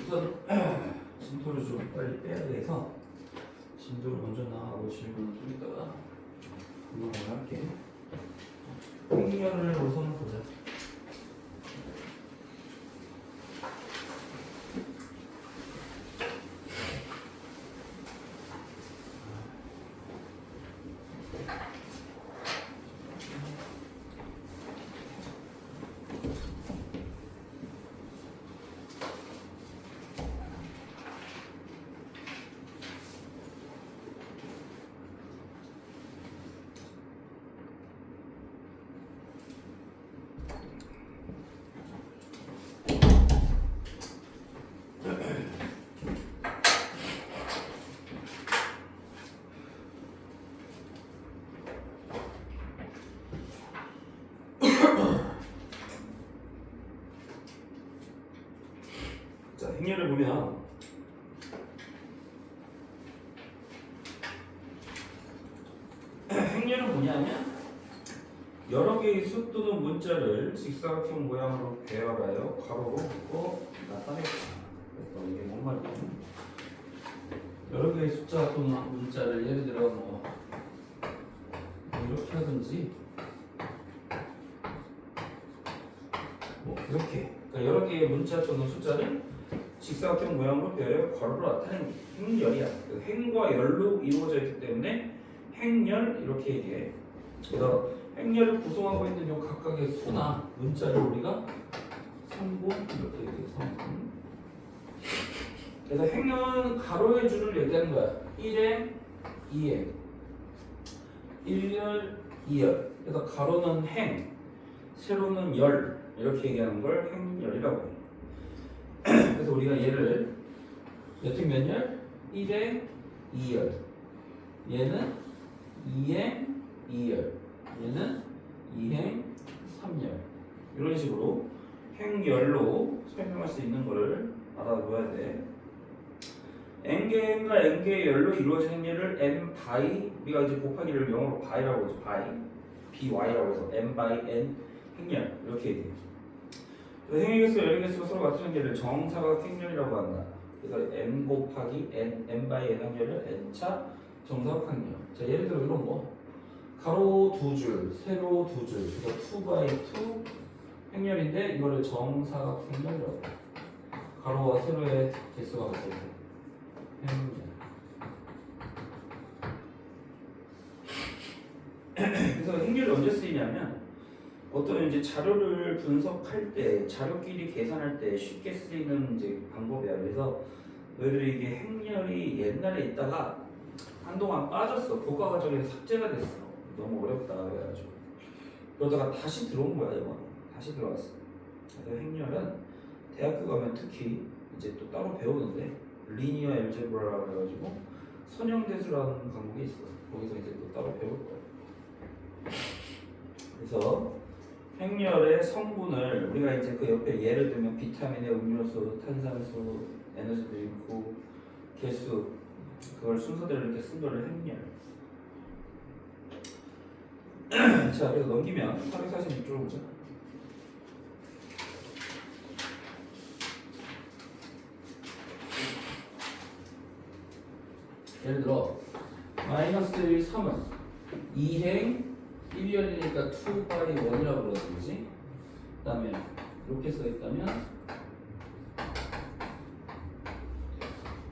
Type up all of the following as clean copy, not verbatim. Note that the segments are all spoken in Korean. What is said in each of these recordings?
우선 진도를 좀 빨리 빼야 돼서 진도를 먼저 나가고 질문을 좀 이따가 금방 할게. 행렬을 우선 보자. 자, 행렬을 보면 행렬은 뭐냐면 여러 개의 수 또는 문자를 직사각형 모양으로 배열하여 가로로 묶어 나타냈다. 그래서 이게 뭔 말이냐면 여러 개의 숫자 또는 문자를 예를 들어 뭐 이렇게 하든지 뭐 이렇게 그러니까 여러 개의 문자 또는 숫자를 직사각형 모양으로 배열해 괄호로 나타낸 행렬이야. 그 행과 열로 이루어져 있기 때문에 행렬 이렇게 얘기해. 그래서 행렬을 구성하고 있는 요 각각의 수나 문자를 우리가 성분 이렇게 얘기해. 성분. 그래서 행렬은 가로의 줄을 얘기하는 거야. 1행, 2행, 1열, 2열. 그래서 가로는 행, 세로는 열 이렇게 얘기하는 걸 행렬이라고 해. 그래서 우리가 얘를 몇 행 몇 열? 1행 2열 얘는 2행 2열 얘는 2행 3열 이런 식으로 행열로 설명할 수 있는 거를 알아둬야 돼. n개의 행과 n개의 열로 이루어진 행렬을 n 바이 우리가 이제 곱하기를 영어로 바이라고 하죠. 바이 by라고 해서 n by n 행렬 이렇게 얘기해. 행의 개수와 열의 개수가 서로 같은 행렬을 정사각 행렬이라고 한다. 그래서 n 곱하기 n by n 행렬을 n차 정사각 행렬. 자, 예를 들어 이런 거 가로 두 줄, 세로 두 줄, 그래서 2 by 2 행렬인데 이거를 정사각 행렬이라고 해. 가로와 세로의 개수가 같을 때 행렬. 그래서 행렬이 언제 쓰이냐면 어떤 이제 자료를 분석할 때, 자료끼리 계산할 때 쉽게 쓰이는 이제 방법이야. 그래서 너희들이 이게 행렬이 옛날에 있다가 한동안 빠졌어. 교과 과정에서 삭제가 됐어. 너무 어렵다 그래가지고 그러다가 다시 들어온 거야. 이거 다시 들어왔어. 그래서 행렬은 대학교 가면 특히 이제 또 따로 배우는데 리니어 엘제브라라고 해가지고 선형대수라는 과목이 있어. 거기서 이제 또 따로 배울 거야. 그래서 행렬의 성분을 우리가 이제 그 옆에 예를 들면 비타민의 음료수, 탄산수, 에너지 드링크, 개수 그걸 순서대로 이렇게 쓴 거를 행렬. 자, 그래서 넘기면 446쪽을 보자. 예를 들어 마이너스 1, 3은 2행 1열이니까 2 by 1이라고 그러지, 그지? 그 다음에 이렇게 써있다면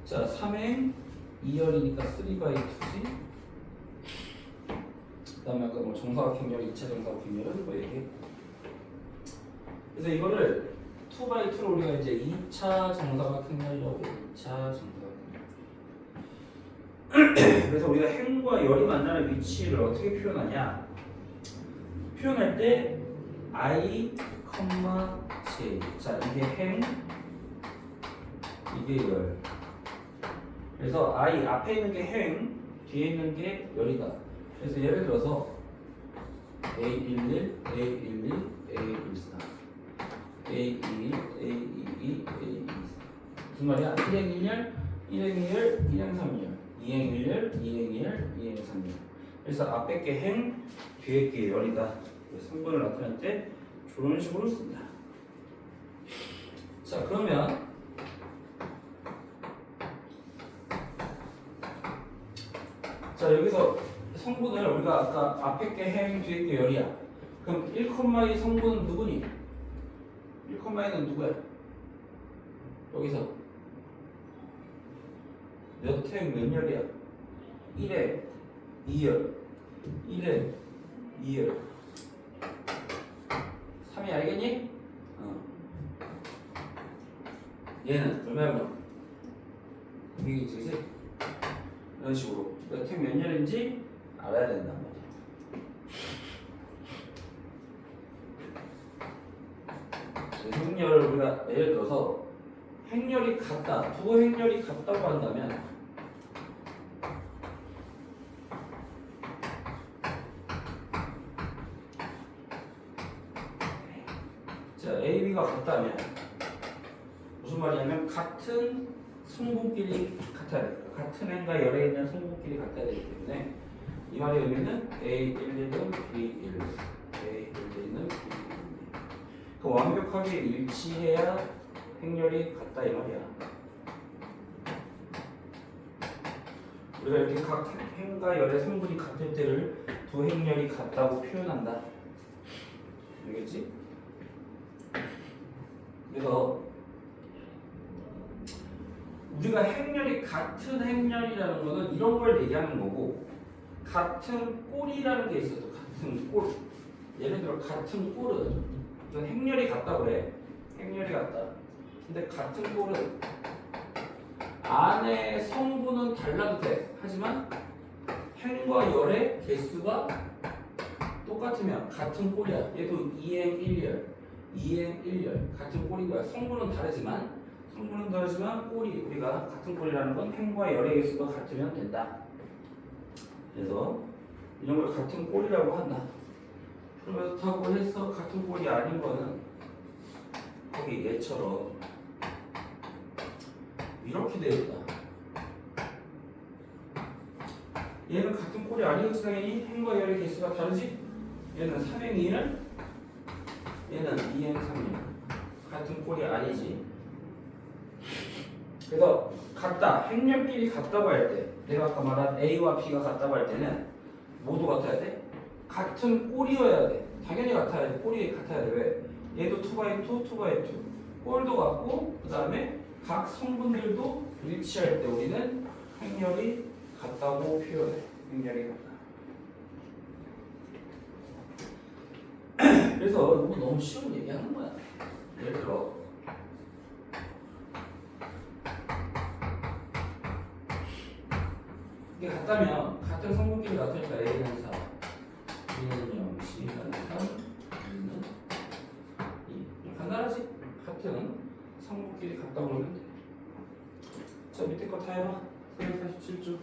자, 3행 2열이니까 3 by 2지? 그 다음에 아까 뭐 정사각형렬, 2차 정사각형렬은 뭐 얘기했고 그래서 이거를 2 by 2로 우리가 이제 2차 정사각형렬이라고 해요. 2차 정사각형렬. 그래서 우리가 행과 열이 만나는 위치를 어떻게 표현하냐? 표현할 때 I, J. 자, 이게 행, 이게 열. 그래서 I 앞에 있는 게 행, 뒤에 있는 게 열이다. 그래서 예를 들어서 A11, A11, A14, A22, A22, A24. 무슨 말이야? 1행 1열, 1행 2열, 1행 3열, 2행 1열, 2행 2열, 2행 3열. 그래서 앞에 게 행, 뒤에 게 열이다. 성분을 나타낼 때 저런 식으로 쓴다. 자, 그러면 자 여기서 성분을 우리가 아까 앞에 게 행, 뒤에 게 열이야. 그럼 1,2 성분은 누구니? 1,2는 누구야? 여기서 몇 행 몇 열이야? 1에 2열 1에 2열 3이 알겠니? 얘는 얼마야? 이게 그지? 이런 식으로 몇 행 몇 열인지 알아야 된단 말이야. 행렬을 우리가 예를 들어서 행렬이 같다, 두 행렬이 같다고 한다면 자 A, B가 같다면 무슨 말이냐면 같은 성분끼리 같아야 돼. 같은 행과 열에 있는 성분끼리 같아야 되기 때문에 이 말의 의미는 A11은 B11, A11은 B11. 그 완벽하게 일치해야 행렬이 같다 이 말이야. 우리가 이렇게 각 행과 열의 성분이 같을 때를 두 행렬이 같다고 표현한다. 알겠지? 그래서 우리가 행렬이 같은 행렬이라는 거는 이런 걸 얘기하는 거고, 같은 꼴이라는 게 있어도 같은 꼴. 예를 들어 같은 꼴은 이건 행렬이 같다고 그래. 행렬이 같다. 근데 같은 꼴은 안에 성분은 달라도 돼. 하지만 행과 열의 개수가 똑같으면 같은 꼴이야. 얘도 2행 1열, 2행 1열 같은 꼴인 거야. 성분은 다르지만 꼴이 우리가 같은 꼴이라는 건 행과 열의 개수가 같으면 된다. 그래서 이런 걸 같은 꼴이라고 한다. 그렇다고 해서 같은 꼴이 아닌 거는 거기 얘처럼 이렇게 되어 있다. 얘는 같은 꼴이 아니겠지 당연히. 행과 열의 개수가 다르지? 얘는 3행 2열, 얘는 2행 3열. 같은 꼴이 아니지. 그래서 같다, 행렬끼리 같다고 할 때, 내가 아까 말한 A와 B가 같다고 할 때는 모두 같아야 돼? 같은 꼴이어야 돼. 당연히 같아야 돼. 꼴이 같아야 돼. 왜? 얘도 2x2, 2x2. 꼴도 같고 그 다음에 각 성분들도 일치할 때 우리는 행렬이 같다고 표현해. 행렬이 같다. 그래서 이거 너무 쉬운 얘기하는 거야. 예를 들어 이게 같다면 같은 성분끼리 같으니까 A는 4, B는 0, C는 3, D는 2. 간단하지? 같은 성분끼리 같다고 그러면 돼. 자 밑에 거 다 해봐. 447쪽.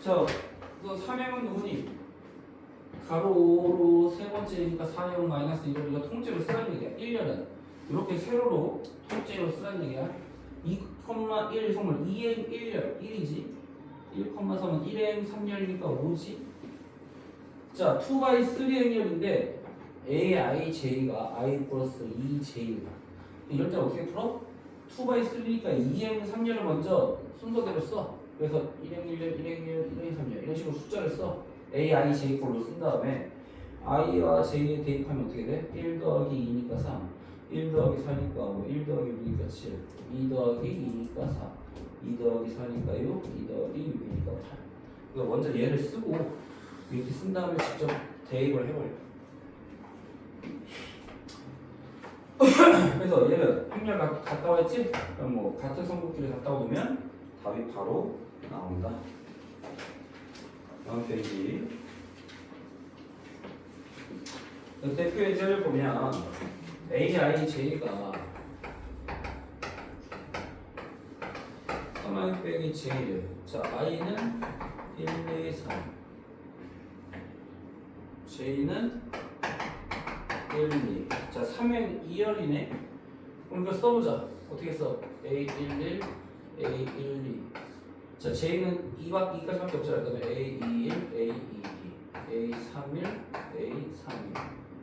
자, 그 3행은 누구니? 가로로 세 번째니까 4행 마이너스 1을 우리가 통째로 쓰라는 얘기야. 1년은 이렇게 세로로 통째로 쓰라는 얘기야. 2,1 성물 2행 1열 1이지. 1,3은 1행 3열이니까 5지. 자, 2/3행열인데 aij가 i 플러스 2j가 이럴 때 어떻게 풀어? 2/3니까 2행 3열을 먼저 순서대로 써. 그래서 1행 1열, 1행 1열, 1행 3열 이런 식으로 숫자를 써. a, i, j 꼴로 쓴 다음에 i와 j에 대입하면 어떻게 돼? 1 더하기 2니까 3, 1 더하기 4니까 5, 1 더하기 6이니까 7, 2 더하기 2니까 4, 2 더하기 4니까 6, 2 더하기 6이니까 8. 그러니까 먼저 얘를 쓰고 이렇게 쓴 다음에 직접 대입을 해버려. 그래서 얘는 행렬 같다고 했지? 그럼 뭐 같은 성분끼리 같다고 두면 답이 바로 나온다. 다음 페이지. 대표 예제를 보면 A, I, J가 3i 빼기 J를. 자, I는 1, 2, 3. J는 1, 2. 자, 3행 2열이네. 그럼 이거 써보자. 어떻게 써? A, 1, 1, A, 1, 2. 자, J는 2까지밖에 없잖아. 그러면 A, 2, 1, A, 2, 2, A, 3, 1, A, 3, 1.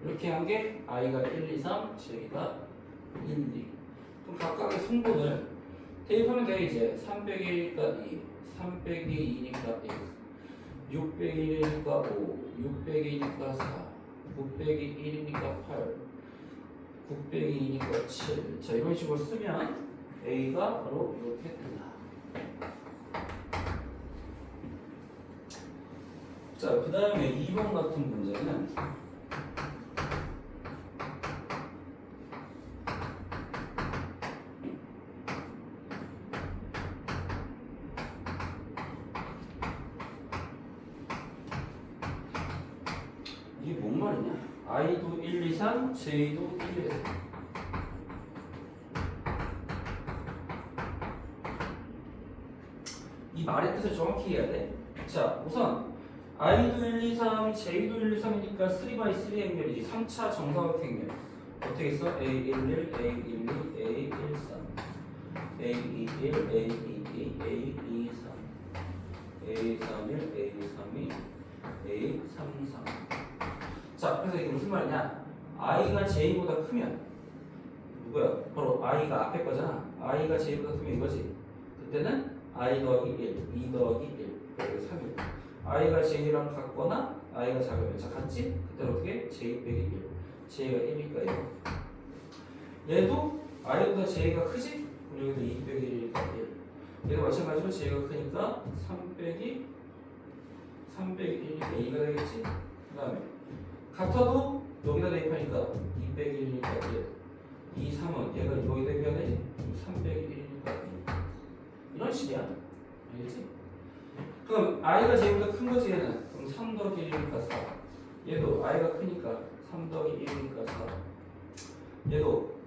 이렇게 한 게 I가 1, 2, 3, J가 1, 2. 그럼 각각의 성분을 대입하면 돼, 이제. 3 빼기 1이니까 2, 3 빼기 2니까 1, 6 빼기 1이니까 5, 6 빼기 2니까 4, 9 빼기 1이니까 8, 9 빼기 2니까 7. 자, 이런 식으로 쓰면 A가 바로 이렇게 된다. 자, 그 다음에 2번 같은 문제는 이게 뭔 말이냐? I도 1, 2, 3, J도 1, 2, 3. 이 말의 뜻을 정확히 해야 돼. 자, 우선 I도 1, 2, 3, J도 1, 2, 3이니까 3x3 행렬이지. 3차 정사각 행렬. 어떻게 써? A, 1, 1, A, 1, 2, A, 1, 3. A, 2, 1, A, 2, 2, A, 2, 3. A, 3, 1, A, 3, 2, A, 3, 3. 자, 그래서 이게 무슨 말이냐? I가 J보다 크면 누구야? 바로 I가 앞에 거잖아. I가 J보다 크면 이거지. 그때는 I 더하기 1, 2 더하기 1, 그리고 3일. I가 J랑 같거나 I가 작으면. 자, 같지? 그때 어떻게? J 빼기 1. J가 1이니까 1. 얘도 I보다 J가 크지? 그럼 여기도 2 빼기 1이니까 1. 얘도 마찬가지로 J가 크니까 3 빼기 1이니까 2가 되겠지? 그 다음에 같아도 여기다 대입하니까 2 빼기 1이니까 1. 2, 3은 얘가 여기 대입해야 되지? 3 빼기 1이니까 2. 이런 식이야. 알겠지? 그럼 I가 J보다 큰 거지 얘는. 그럼 3 더하기 1이니까 4. 얘도 I가 크니까 3 더하기 1이니까 4. 얘도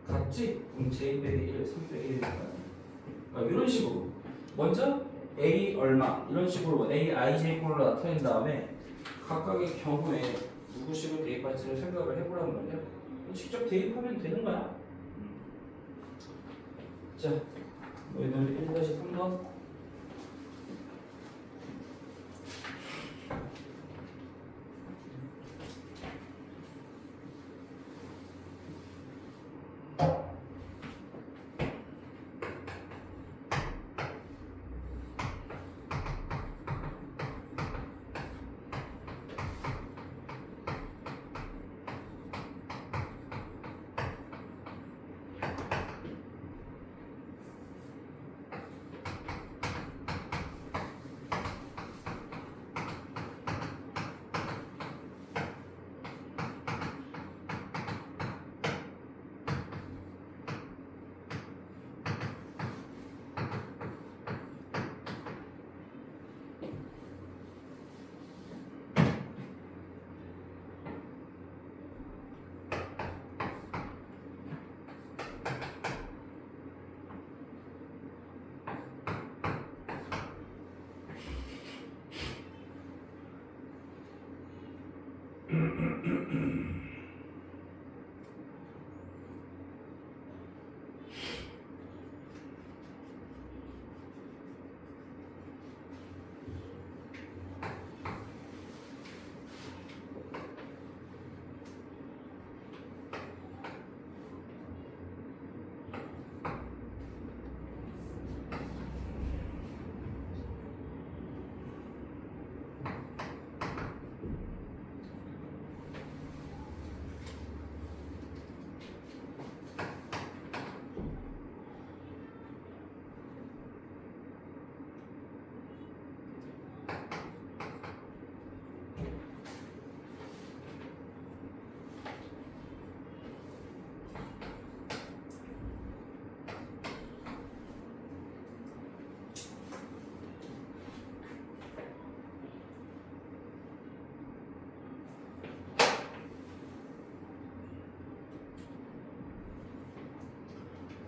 같지? 그럼 J 빼기 1, 3 빼기 1이니까. 이런 식으로 먼저 A 얼마 이런 식으로 A, I, J 꼴로 나타낸 다음에 각각의 경우에 누구식을 대입할지를 생각을 해보란 말이야. 직접 대입하면 되는 거야. 자, 너희들 1-3번.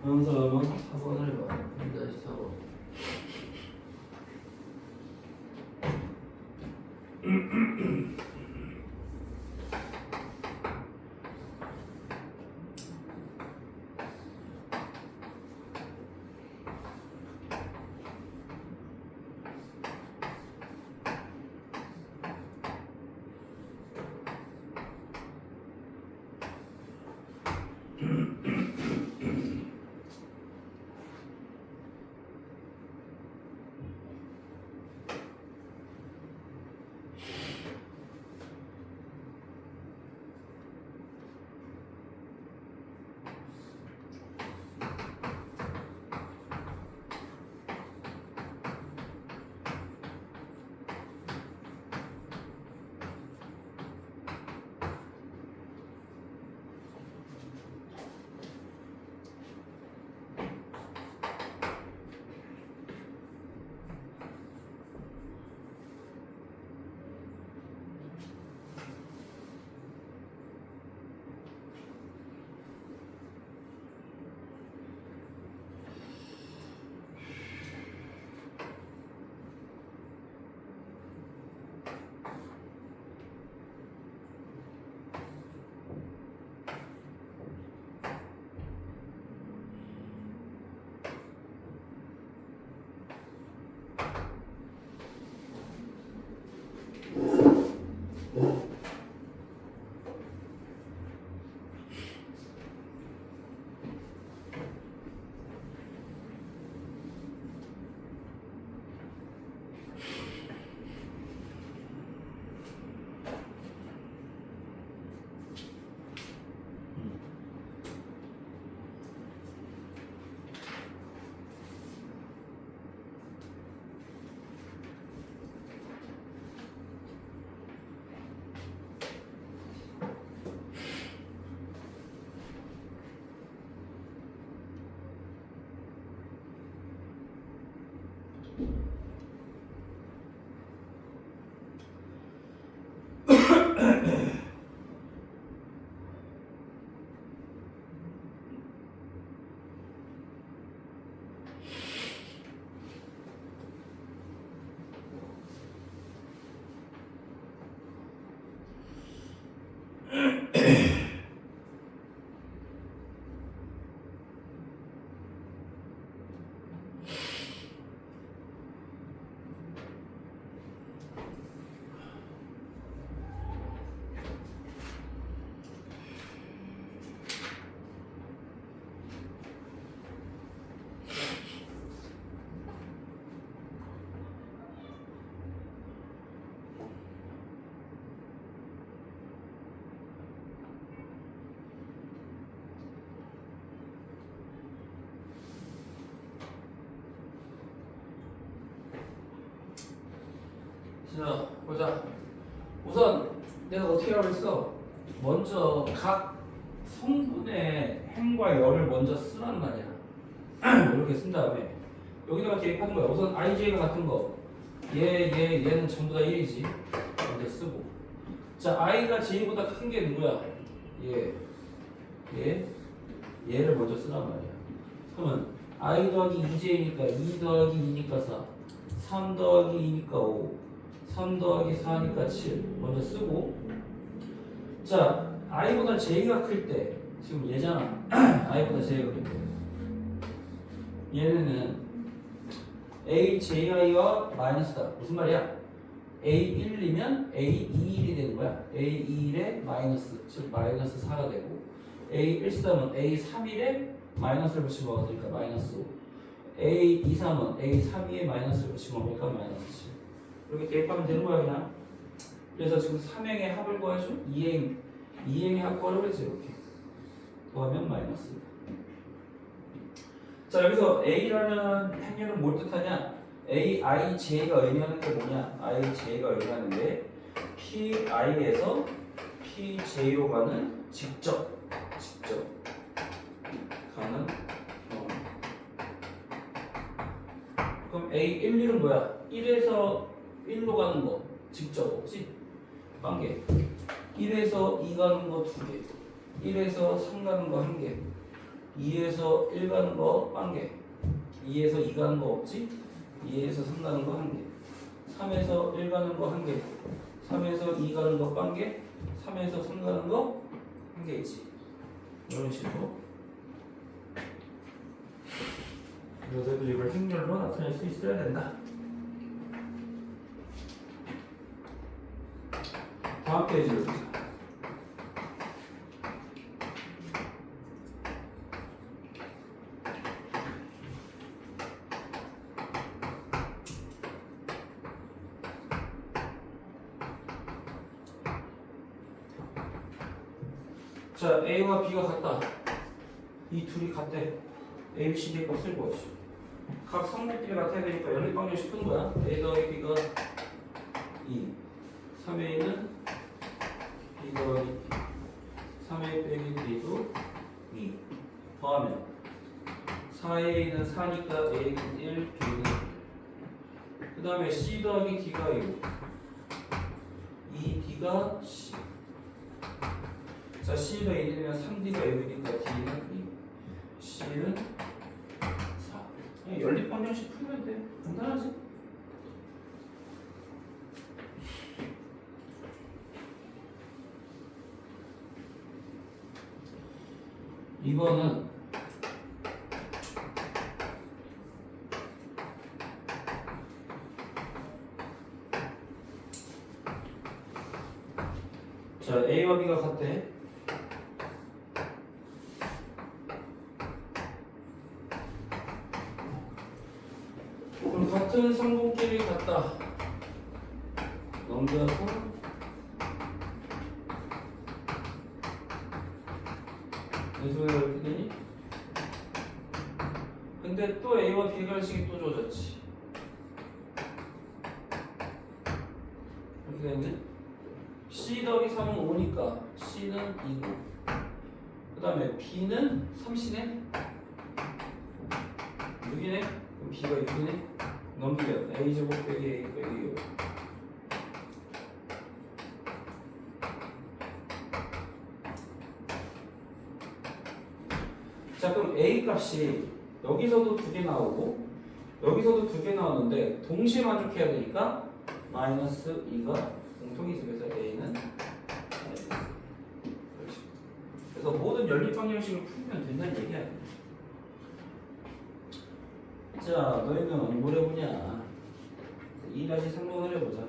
다음 4번을 해봐. 다시 4번. 자, 보자. 우선 내가 어떻게 하라고 했어? 먼저 각 성분의 행과 열을 먼저 쓰란 말이야. 이렇게 쓴 다음에 여기다가 대입하는 거야. 우선 IJ가 같은 거. 얘는 전부 다 1이지. 먼저 쓰고. 자, I가 J보다 큰 게 누구야? 얘를 먼저 쓰란 말이야. 그러면 I 더하기 2J니까 2 더하기 2니까 4. 3 더하기 2니까 5. 3 더하기 4니까 7 먼저 쓰고, 자, i보다 j가 클 때, 지금 얘잖아. i보다 j가 클 때. 얘네는 aji가 마이너스다. 무슨 말이야? a1이면 a21이 되는 거야. a21에 마이너스, 즉 마이너스 4가 되고, a13은 a31에 마이너스를 붙이면 뭐가 되니까 마이너스 5. a23은 a32에 마이너스를 붙이면 뭐가 되니까 마이너스 7. 이렇게 대입하면 되는 거야, 그냥. 그래서 지금 3행의 합을 구해줘. 2행의 합 구하려고 했지, 이렇게. 더하면 마이너스. 자, 여기서 a라는 행렬은 뭘 뜻하냐? aij가 의미하는 게 뭐냐? ij가 의미하는 게 pi에서 pj로 가는 직접 가는 그럼 a12는 뭐야? 1에서 1로 가는 거 직접 없지? 관계 1에서 2 가는 거 2개 1에서 3 가는 거 1개 2에서 1 가는 거 1개 2에서 2 가는 거 없지? 2에서 3 가는 거 1개 3에서 1 가는 거 1개 3에서 2 가는 거 1개 3에서 3 가는 거 1개 있지 이런 식으로 그래서 이걸 행렬로 나타낼 수 있어야 된다. 다음 페이지를 보자. 자, A와 B가 같다. 이 둘이 같대. A, B, C, D 값을 구하시. 각 성분끼리 같아야 되니까 연립방정식 푼 거야. A 더하기 B가 2. 3A는 B 더하기 B. 3A 빼기 B도 2. 더하면 4A는 4니까 A는 1, B는 1. 그 다음에 C 더하기 D가 1. 2D가 C. 자, C가 1이면 3D가 6이니까 D는 2. C는 4. 그냥 연립방정식 풀면 돼. 간단하지? 이거는 자, A와 B가 같대. 그럼 같은 성분끼리 같다. 넘겨서 연속이 이렇게 되니? 근데 또 A와 B 결식이 또 주어졌지. 이렇게 되네. C 더하기 3은 5니까 C는 2고 그 다음에 B는 3C네? 6이네? 그럼 B가 6이네? 넘기면 A제곱 빼기 A 빼기 6. 자, 그럼 A 값이 여기서도 2개 나오고 여기서도 2개 나오는데 동시에 만족해야 되니까 마이너스 2가 공통이지. 그래서 A는 마이너스. 그래서 모든 연립방정식을 풀면 된다는 얘기야. 자, 너희는 뭘 해보냐? 2-3번을 해보자.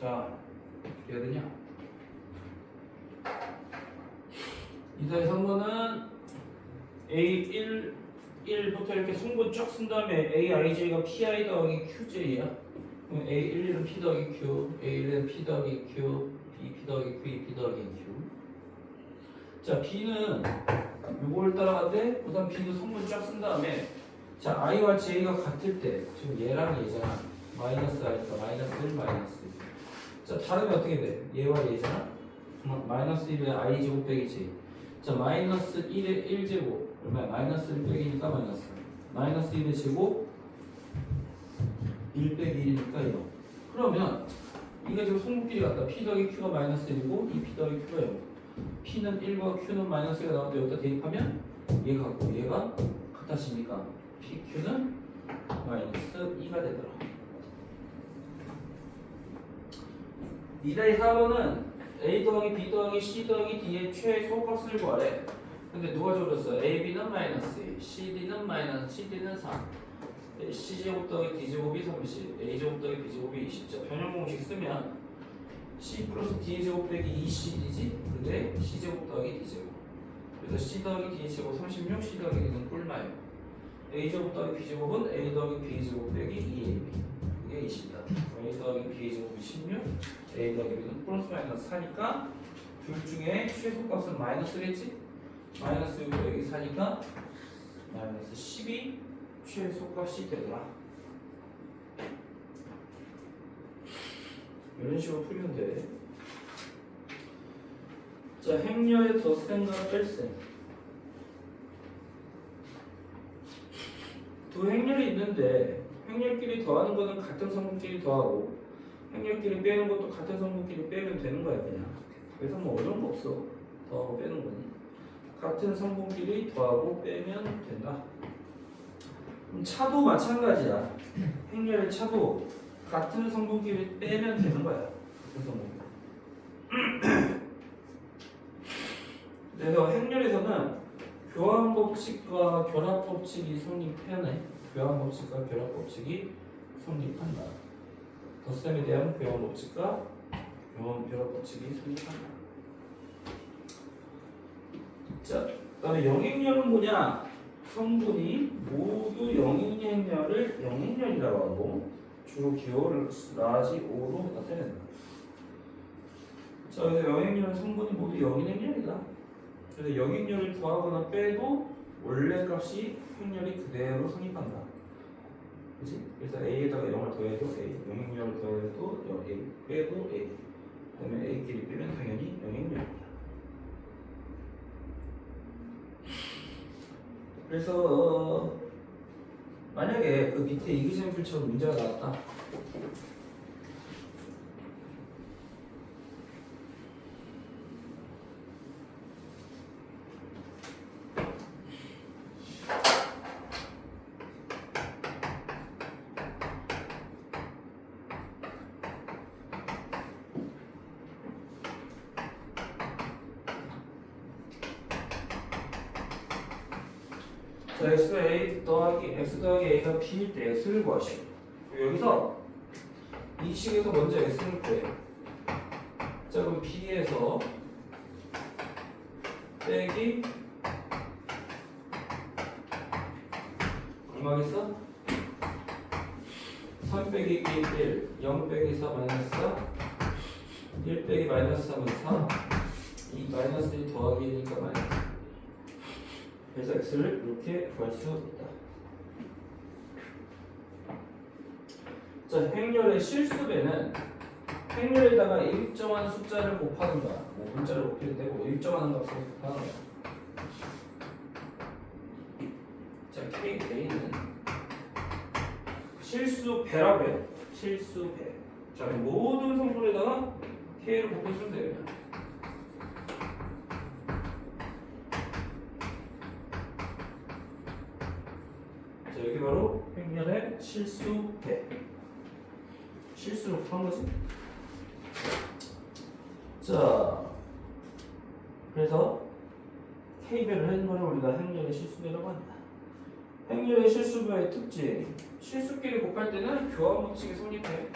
자, 어떻게 해야 되냐? 2-3번은 A1, 1부터 이렇게 성분 쫙 쓴 다음에 AIJ가 PI 더하기 QJ야. 그럼 A11은 P 더하기 Q, A1은 P 더하기 Q, BP 더하기 Q, P 더하기 Q. 자, B는 요걸 따라가는데 우선 B도 성분 쫙 쓴 다음에 자, I와 J가 같을 때 지금 얘랑 얘잖아. 마이너스 I니까 마이너스 1, 마이너스 1. 자, 다르면 어떻게 돼? 얘와 얘잖아? 마이너스 1에 I 제곱 빼기 J. 자, 마이너스 1에 1제곱 얼마야? 마이너스 1 빼기니까 마이너스 마이너스 1의 제곱 1 빼기 1이니까 0. 그러면 이게 지금 성분끼리 같다. P 더하기 Q가 마이너스 1이고 이 P 더하기 Q가 0. P는 1과 Q는 마이너스 1가 나오는데 여기다 대입하면 얘가 같고 얘가 같아지니까 PQ는 마이너스 2가 되더라. 2-4번은 A 더하기 B 더하기 C 더하기 D의 최소 값을 구하래. 근데 누가 줘줬어? A, B는 마이너스 2, C, D는 마이너스, C, D는 4. C제곱 더하기 D제곱이 30, A제곱 더하기 B제곱이 20. 자, 변형 공식 쓰면 C 플러스 D제곱 빼기 2CD지? 근데 C제곱 더하기 D제곱. 그래서 C 더하기 D제곱 36, C 더하기 D는 꿀마요. A제곱 더하기 B제곱은 A 더하기 B제곱 빼기 2AB. 이게 20이다. A 더하기 B제곱이 16, A 더하기 B는 플러스 마이너스 4니까 둘 중에 최소값은 마이너스겠지? 마이너스 6 빼기 4니까 마이너스 12 최소값이 되더라. 이런 식으로 풀면 돼. 자, 행렬의 덧셈과 뺄셈. 두 행렬이 있는데 행렬끼리 더하는 거는 같은 성분끼리 더하고 행렬끼리 빼는 것도 같은 성분끼리 빼면 되는 거야 그냥. 그래서 뭐 어려운 거 없어. 더하고 빼는 거니. 같은 성분끼리 더하고 빼면 된다. 그럼 차도 마찬가지야. 행렬의 차도 같은 성분끼리 빼면 되는 거야. 같은 성분. 그래서 행렬에서는 교환 법칙과 결합 법칙이 성립하네. 교환 법칙과 결합 법칙이 성립한다. 덧셈에 대한 교환 법칙과 결합 법칙이 성립한다. 자, 그다음에 영행렬은 뭐냐? 성분이 모두 영행렬을 영행렬이라고 하고 주로 기호를 라지 O로 나타낸다. 자, 그래서 영행렬은 성분이 모두 영행렬이다. 그래서 영행렬을 더하거나 빼도 원래 값이 행렬이 그대로 성립한다. 그치? 그래서 A에다가 0을 더해도 A, 영행렬을 더해도 A, 빼도 A. 그 다음에 A끼리 빼면 당연히 영행렬이다. 그래서 만약에 그 밑에 이기샘플처럼 문제가 나왔다. 자, x 더하기 a가 b일 때 x를 구하시오. 여기서 이 식에서 먼저 x를 구해. 자, 그럼 b에서 빼기 얼마겠어? 3 빼기 1, 0 빼기 4 마이너스 4, 1 빼기 마이너스 3은 4, 이 마이너스 1 더하기 1이니까 마이너스. 그래서 x를 이렇게 구할 수 있다. 자, 행렬의 실수배는 행렬에다가 일정한 숫자를 곱하는 거야. 뭐 문자를 곱해도 되고 일정한 값을 곱하는 거야. 자, K는 실수배라고 해요. 실수배. 자, 모든 성분에다가 K를 곱해주면 돼요. 자, 여기 바로 행렬의 실수배. 실수로 한 거지. 자, 그래서 K배를 하는 거를 우리가 행렬의 실수배라고 한다. 행렬의 실수배의 특징. 실수끼리 곱할 때는 교환 법칙이 성립해.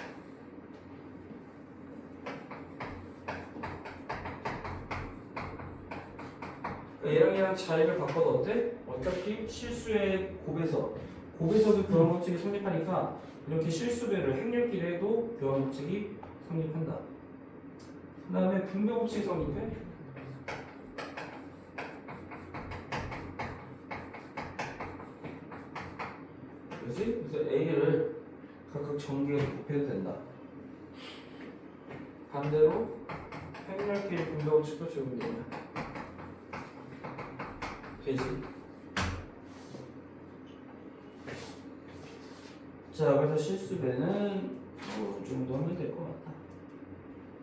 얘랑 차이를 바꿔도 어때? 어차피 실수의 곱에서도 교환 법칙이 성립하니까 이렇게 실수배를 행렬끼리 해도 교환 법칙이 성립한다. 그 다음에 분배 법칙이 성립해. 그렇지? 그래서 A를 각각 전개해서 곱해도 된다. 반대로 행렬끼리 분배 법칙도 적용되냐? 되지. 자, 그래서 실수배는 이 정도 하면 될 것 같다.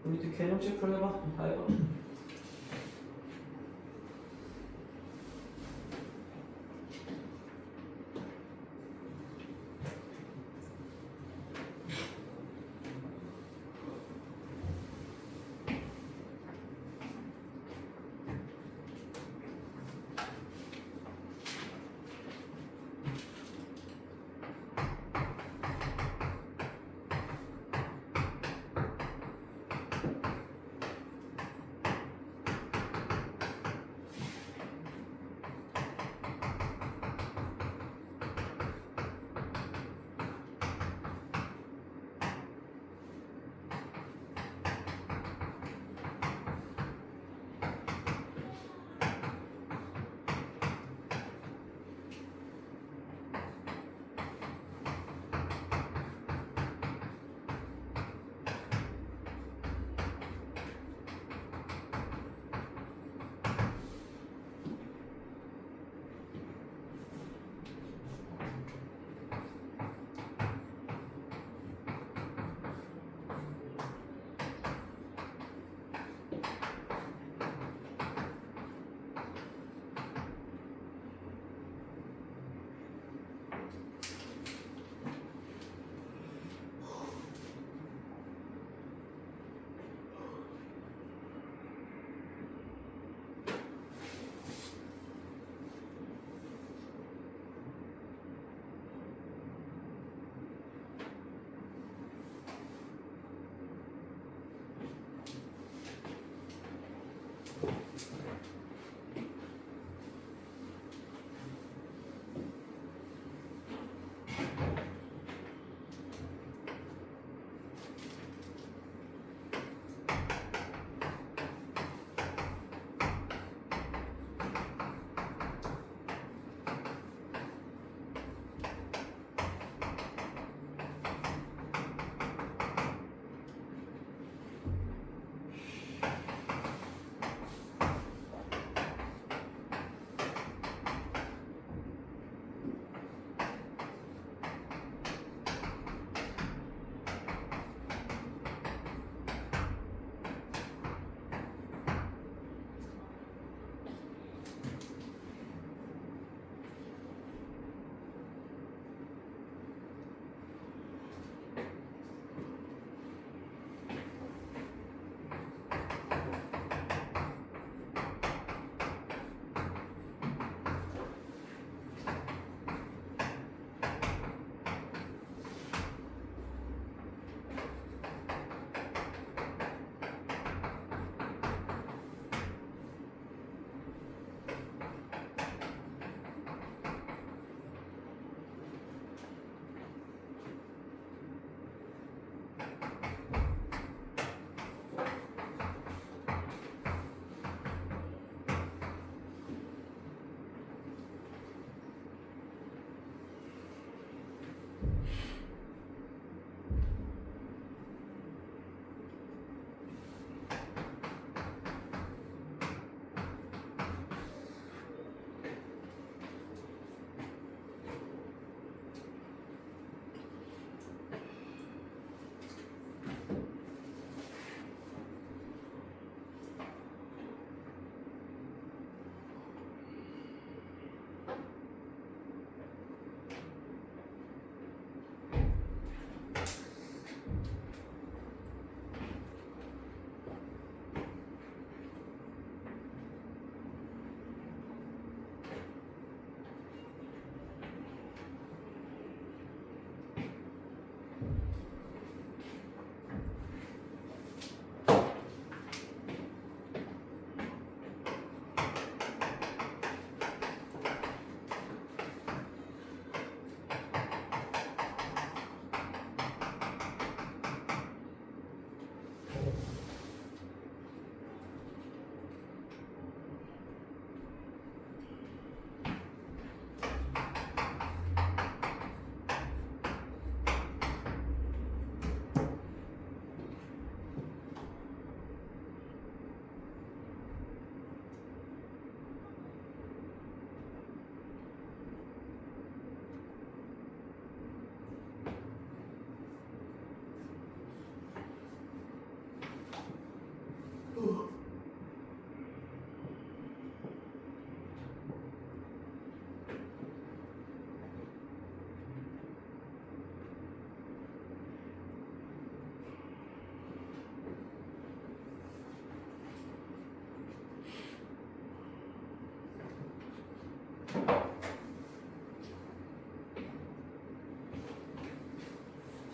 우리 또 개념 체크를 해봐. 다 해봐.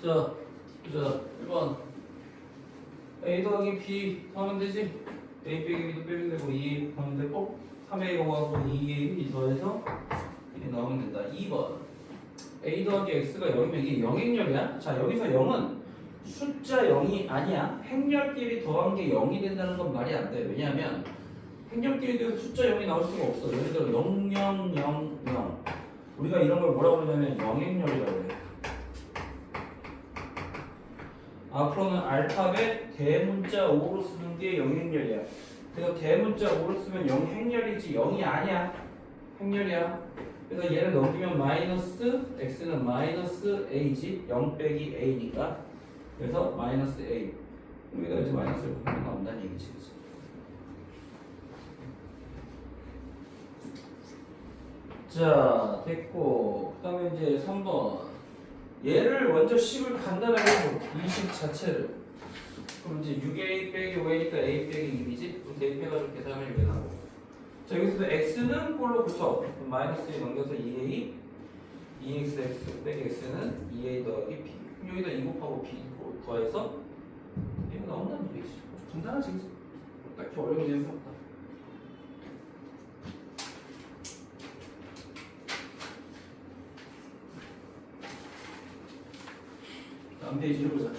자, 보자. 1번. A 더하기 B 하면 되지? A 빼기 B도 빼면 되고 2A 하면 되고 3A가 와서 2A B 더해서 이렇게 나오면 된다. 2번. A 더하기 X가 0이면 이게 영행렬이야? 자, 여기서 0은 숫자 0이 아니야. 행렬끼리 더한 게 0이 된다는 건 말이 안 돼. 왜냐하면 행렬끼리 더해서 숫자 0이 나올 수가 없어. 예를 들어 0, 0, 0, 0. 우리가 이런 걸 뭐라고 그러냐면 영행렬이라고 해. 앞으로는 알파벳 대문자 5로 쓰는 게 영행렬이야. 그래서 대문자 5로 쓰면 영행렬이지 0이 아니야. 행렬이야. 그래서 얘를 넘기면 마이너스 x는 마이너스 a지 0 빼기 a니까 그래서 마이너스 a 여기다 이제 마이너스를 곱하면 나온다는 얘기지. 그치? 자 됐고 그 다음에 이제 3번 얘를 먼저 식을 간단하게 해줘. 이 식 자체를 그럼 이제 6a 빼기 5a니까 a 빼기 2이지 그럼 대입해가지고 계산하면 이게 나오고 자 여기서 x는 꼴로 붙여 그럼 마이너스 1 넘겨서 2a 2xx 빼기 x는 2a 더하기 b 그럼 여기다 2 곱하고 b 더해서 이거 나온다는 얘기지. 간단하지 그치? 딱히 어려운 내용이 없다. 다음 페이지를 보자.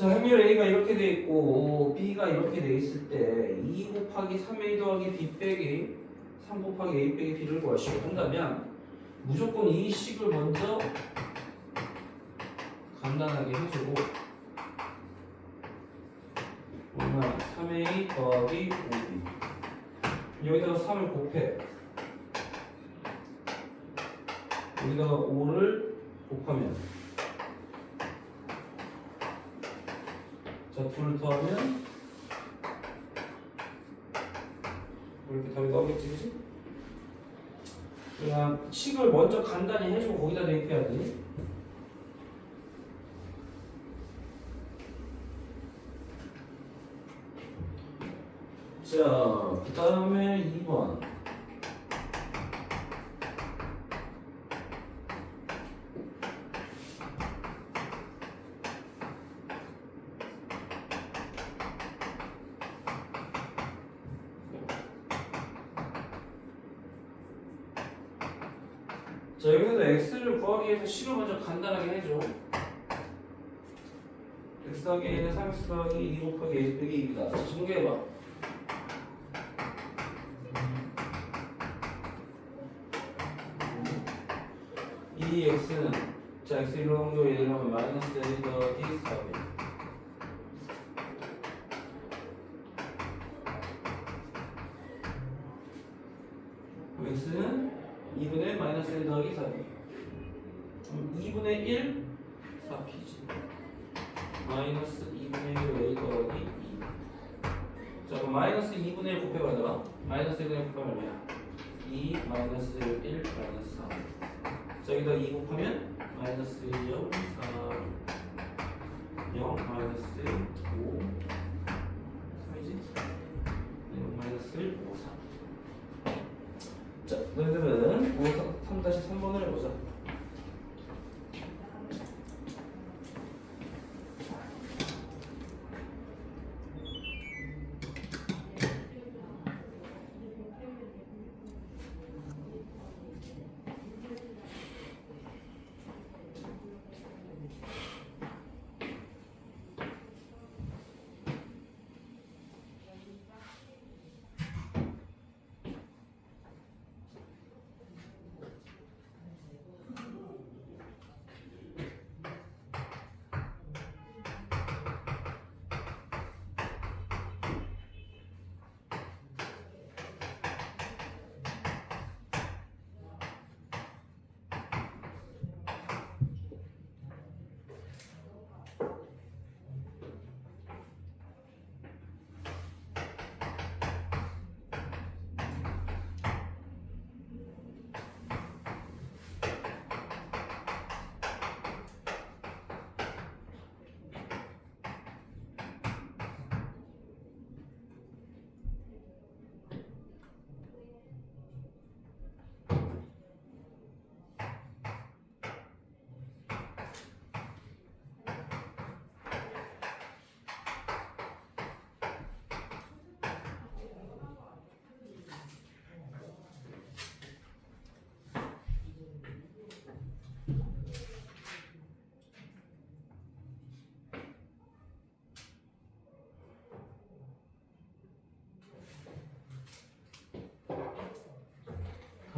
자, 행렬 A가 이렇게 돼 있고 B가 이렇게 돼 있을 때 2 곱하기 3A 더하기 B 빼기 3 곱하기 A 빼기 B를 구하시오 한다면 무조건 이 식을 먼저 간단하게 해주고 얼마 3A 더하기 5B 여기다가 3을 곱해 여기다가 5를 곱하면 자, 둘 더하면 이렇게 답이 나오겠지, 그치? 그냥 식을 먼저 간단히 해주고 거기다 대입해야 돼. 자, 그 다음에 2번. 자 여기서 x를 구하기 위해서 식을 먼저 간단하게 해줘. x 더하기 a는 3x 더하기 2 곱하기 a 빼기 2이다. 자 정리해봐. 이 x는 자 x 1로 넘겨 얘를 하면 마이너스 a 더하기 4b x는 2분의 마이너스 1 더하기 4b 그럼 2분의 1 4p지 마이너스 2분의 1 a 더하기 2 자 그럼 마이너스 2분의 1 곱해봐봐 마이너스 1분의 1 곱하면 뭐야 2 마이너스 1 마이너스 4 자 여기다 2 곱하면 마이너스 1 0 4 0 마이너스 5 3이지 0 마이너스 1 5 4 자, 너희들은 3-3번을 해보자.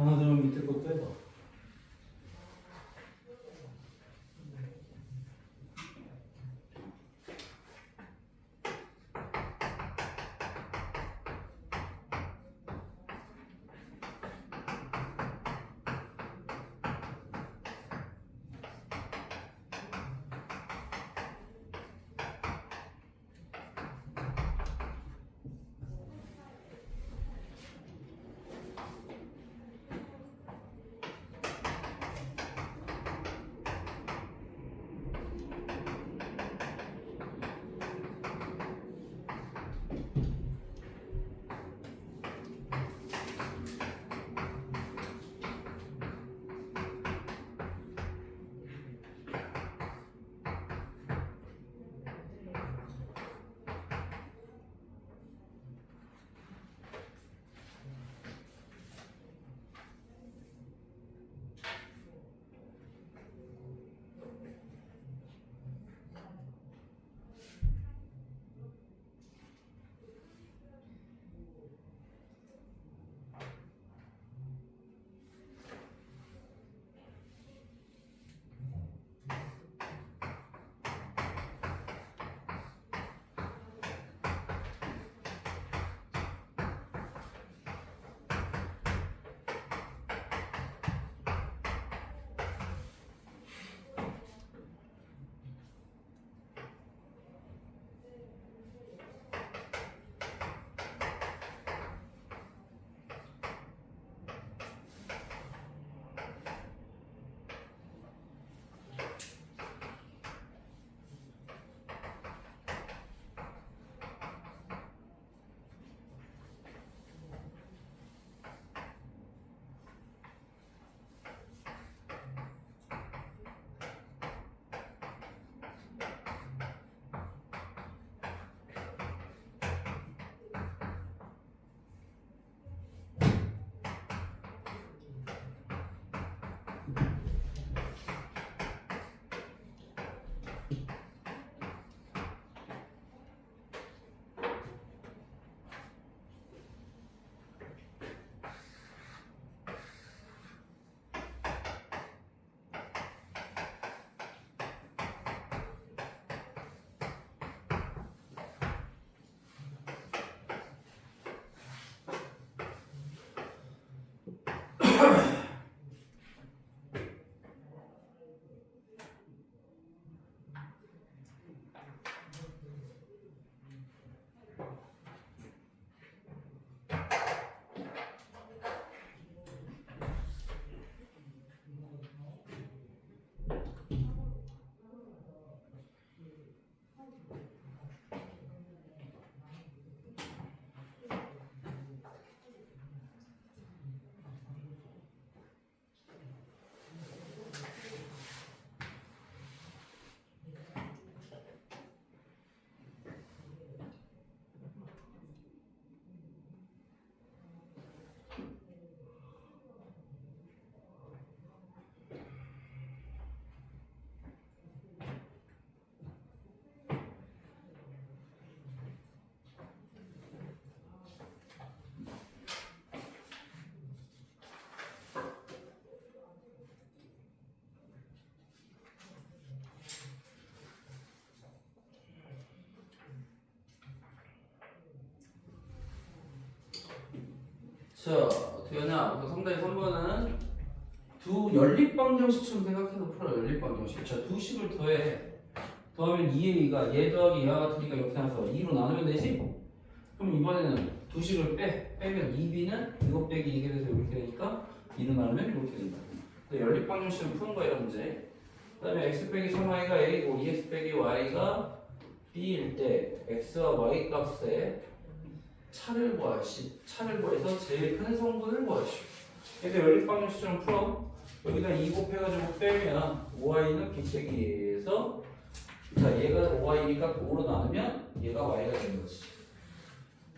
하나들은 밑에 것도 해봐. 자, 도현아, 그 상당히 3번은 두 연립방정식처럼 생각해서 풀어. 연립방정식. 자, 두 식을 더해. 더하면 2의 2가 얘 더하기 얘가 같으니까 이렇게 나서 2로 나누면 되지? 그럼 이번에는 두 식을 빼면 2b는 이거 빼기 이게 돼서 이렇게 되니까 2로 나누면 이렇게 된다. 연립방정식을 푸는 거야, 이런 문제. 그 다음에 x 빼기 3y가 a고 2x 빼기 y가 b일 때 x와 y 값에 차를 구하시. 차를 구해서 제일 큰 성분을 구하시. 그래서 연립방정식처럼 풀어. 여기다 2 곱해가지고 빼면 5y는 b 빼기 2에서 자 얘가 5y니까 5로 나누면 얘가 y가 되는 거지.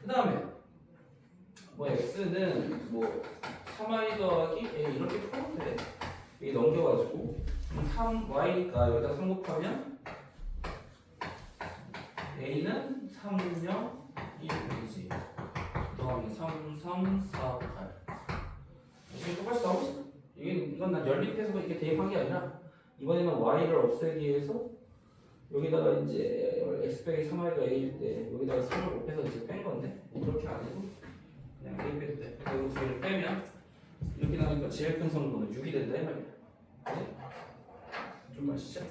그 다음에 뭐 x는 뭐 3y 더하기 a 이렇게 풀어도 돼. 이 넘겨가지고 3y니까 여기다 3 곱하면 a는 3, 0, 1이지. 더하면 3, 3, 4, 8 지금 똑같이 나오고 있어. 이건 난 연립해서 이렇게 대입한 게 아니라 이번에는 y를 없애기 위해서 여기다가 이제 x 빼기 3y가 a일 때 여기다가 3을 곱해서 이제 뺀 건데 그렇게 안 해도 그냥 대입해도 돼. 그래서 이거 두 개를 빼면 이렇게 나오니까 제일 큰 성분은 6이 된다 이 말이야. 네? 좀 아시죠?